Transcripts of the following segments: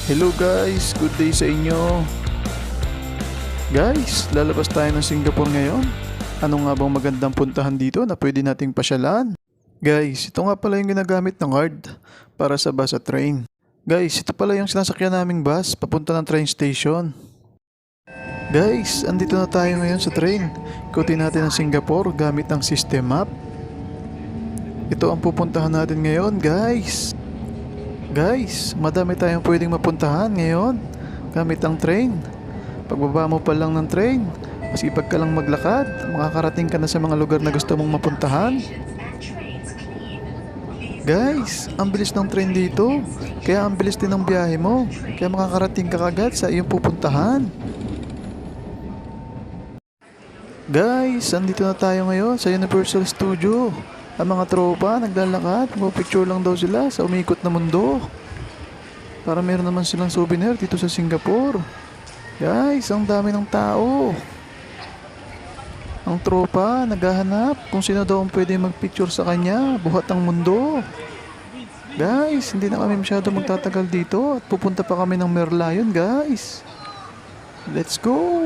Hello guys, good day sa inyo. Guys, lalabas tayo ng Singapore ngayon. Ano nga bang magandang puntahan dito na pwede nating pasyalan? Guys, ito nga pala yung ginagamit ng card para sa bus at train. Guys, ito pala yung sinasakyan naming bus papunta ng train station. Guys, andito na tayo ngayon sa train. Ikutin natin ang Singapore gamit ang system map. Ito ang pupuntahan natin ngayon, guys. Guys, madami tayong pwedeng mapuntahan ngayon gamit ang train. Pagbaba mo pa lang ng train, masipag ka lang maglakad, makakarating ka na sa mga lugar na gusto mong mapuntahan. Guys, ang bilis ng train dito, kaya ang bilis din ng biyahe mo, kaya makakarating ka kagad sa iyong pupuntahan. Guys, andito na tayo ngayon sa Universal Studio. Ang mga tropa naglalakad, magpicture lang daw sila sa umikot na mundo. Para meron naman silang souvenir dito sa Singapore. Guys, ang dami ng tao. Ang tropa naghahanap kung sino daw ang pwede magpicture sa kanya, buhat ang mundo. Guys, hindi na kami masyado magtatagal dito at pupunta pa kami ng Merlion, guys. Let's go!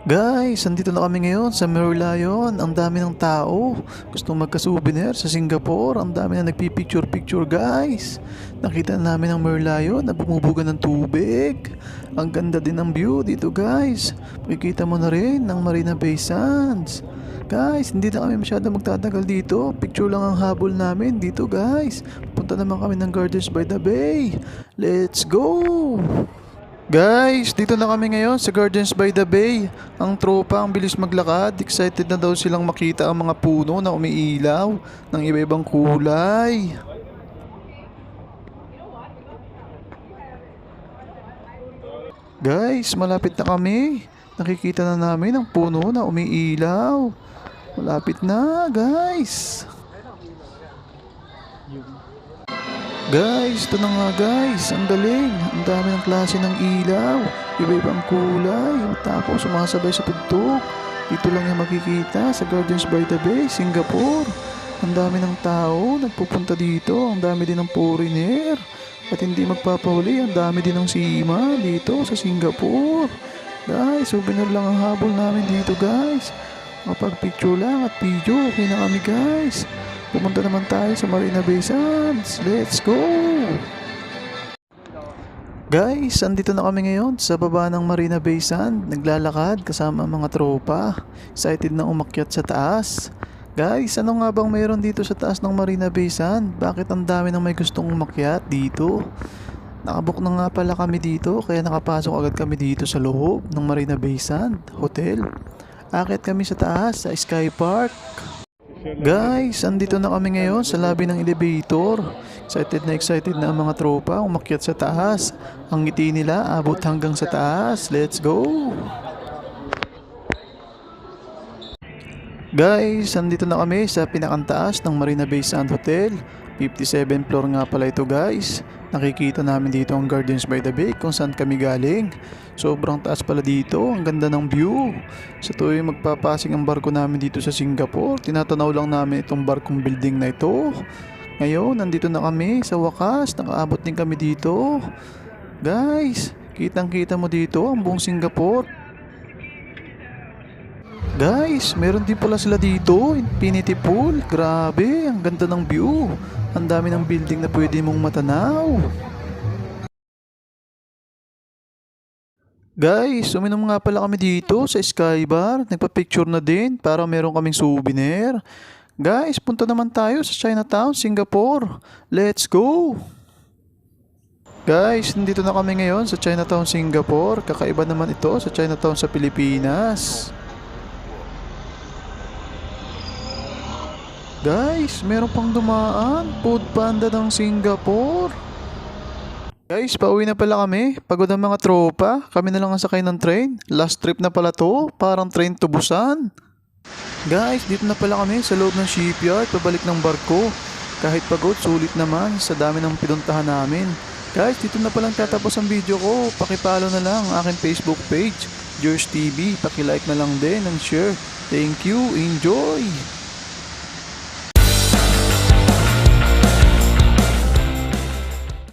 Guys, andito na kami ngayon sa Merlion. Ang dami ng tao. Gustong magka-souvenir sa Singapore. Ang dami na nagpipicture-picture, guys. Nakita na namin ang Merlion na bumubuga ng tubig. Ang ganda din ng view dito, guys. Makikita mo na rin ang Marina Bay Sands. Guys, hindi na kami masyado magtatagal dito. Picture lang ang habol namin dito, guys. Punta naman kami ng Gardens by the Bay. Let's go! Guys, dito na kami ngayon sa Gardens by the Bay. Ang tropa ang bilis maglakad. Excited na daw silang makita ang mga puno na umiilaw ng iba-ibang kulay. Guys, malapit na kami. Nakikita na namin ang puno na umiilaw. Malapit na, guys. Guys, ito na nga guys, ang galing. Ang dami ng klase ng ilaw, iba-ibang kulay, tapos sumasabay sa tugtog. Dito lang yung makikita sa Gardens by the Bay, Singapore. Ang dami ng tao, nagpupunta dito, ang dami din ng foreigner. At hindi magpapahuli, ang dami din ng sima dito sa Singapore. Guys, souvenir lang ang habol namin dito guys. Makapag-picture lang at video, okay na kami guys. Pumunta naman tayo sa Marina Bay Sands. Let's go! Guys, andito na kami ngayon sa baba ng Marina Bay Sands. Naglalakad kasama ang mga tropa. Excited na umakyat sa taas. Guys, ano nga bang mayroon dito sa taas ng Marina Bay Sands? Bakit ang dami nang may gustong umakyat dito? Nakabook na nga pala kami dito, kaya nakapasok agad kami dito sa loob ng Marina Bay Sands Hotel. Akyat kami sa taas sa Sky Park. Guys, andito na kami ngayon sa lobby ng elevator. Excited na ang mga tropa umakyat sa taas. Ang ngiti nila abot hanggang sa taas. Let's go! Guys, andito na kami sa pinakantaas ng Marina Bay Sands Hotel. 57th floor nga pala ito guys. Nakikita namin dito ang Gardens by the Bay kung saan kami galing. Sobrang taas pala dito, ang ganda ng view. Sa tuwing magpapasing ang barko namin dito sa Singapore, tinatanaw lang namin itong barkong building na ito. Ngayon, nandito na kami sa wakas, nakaabot din kami dito. Guys, kitang kita mo dito ang buong Singapore. Guys, meron din pala sila dito, infinity pool. Grabe, ang ganda ng view. Ang dami ng building na pwede mong matanaw. Guys, uminom nga pala kami dito sa Sky Bar. Nagpa-picture na din para meron kaming souvenir. Guys, punta naman tayo sa Chinatown, Singapore. Let's go! Guys, nandito na kami ngayon sa Chinatown, Singapore. Kakaiba naman ito sa Chinatown sa Pilipinas. Guys, meron pang dumaan. Food Panda ng Singapore. Guys, pauwi na pala kami. Pagod ang mga tropa. Kami na lang ang sakay ng train. Last trip na pala to. Parang train to Busan. Guys, dito na pala kami sa loob ng shipyard. Pabalik ng barko. Kahit pagod, sulit naman sa dami ng pinuntahan namin. Guys, dito na palang tatapos ang video ko. Pakipollow na lang ang aking Facebook page, George TV. Pakilike na lang din and share. Thank you. Enjoy!